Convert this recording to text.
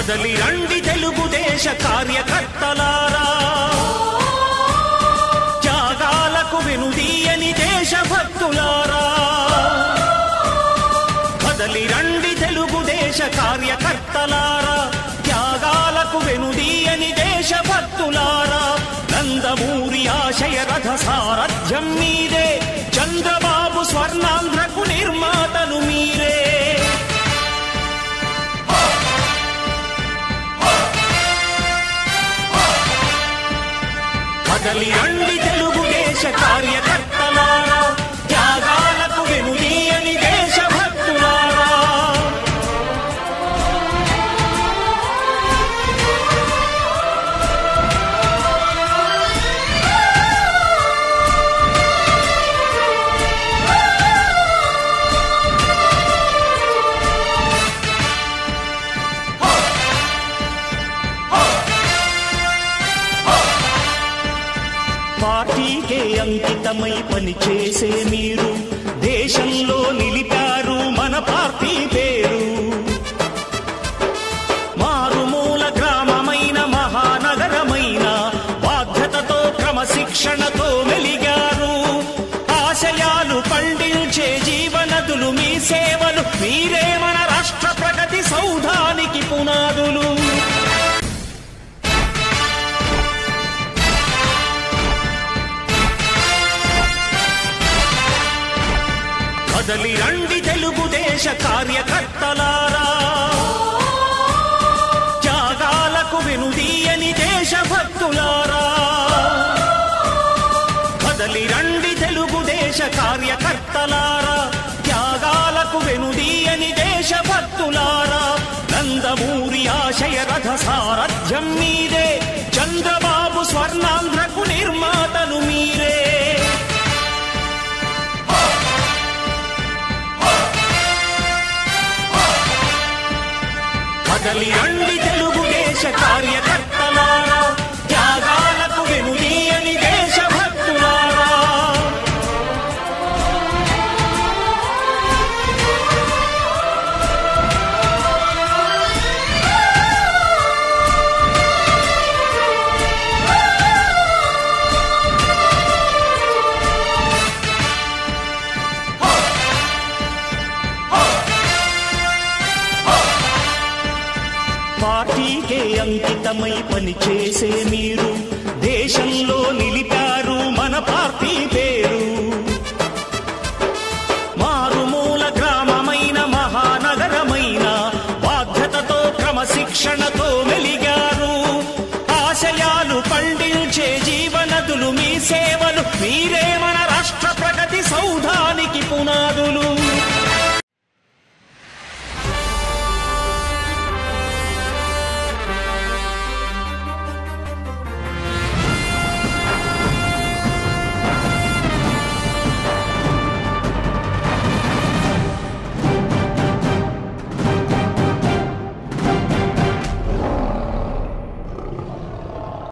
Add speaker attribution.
Speaker 1: కదలి రండి తెలుగుదేశ కార్యకర్తలారా, త్యాగాలకు వెనుదీయని దేశభక్తులారా. కదలి రండి తెలుగుదేశ కార్యకర్తలారా, త్యాగాలకు వెనుదీయని దేశభక్తులారా. నందమూరి ఆశయ రథ సారథ్యం మీదే, చంద్రబాబు స్వర్ణాంధ్రకు నిర్మాతలు మీరే. కదలి రండి తెలుగుదేశ కార్యకర్తలారా, త్యాగాలకు వెనుదీయని దేశభక్తులారా. పార్టీకే అంకితమై పనిచేసే మీరు దేశంలో నిలిపారు మన పార్టీ పేరు. మారుమూల గ్రామమైన మహానగరమైన బాధ్యతతో క్రమశిక్షణతో మెలిగారు. ఆశయాలు పండించే జీవనదులు మీ సేవలు, మీరే మన రాష్ట్ర ప్రగతి సౌధానికి పునాదులు. కదలి రండి తెలుగుదేశ కార్యకర్తలారా, త్యాగాలకు వెనుదీయని దేశభక్తులారా. కదలి రండి తెలుగుదేశ కార్యకర్తలారా, త్యాగాలకు వెనుదీయని దేశభక్తులారా. నందమూరి ఆశయ రథ సారథ్యం మీదే, చంద్రబాబు స్వర్ణాంధ్రకు నిర్మాతలు మీరే. కదలి రండి తెలుగుదేశ కార్యకర్తలారా, త్యాగాలకు వెనుదీయని దేశభక్తులారా. పార్టీకే అంకితమై పనిచేసే మీరు దేశంలో నిలిపారు మన పార్టీ పేరు. మారుమూల గ్రామమైన మహానగరమైన బాధ్యతతో క్రమశిక్షణతో మెలిగారు. ఆశయాలు పండించే జీవనదులు మీ సేవలు, మీరే మన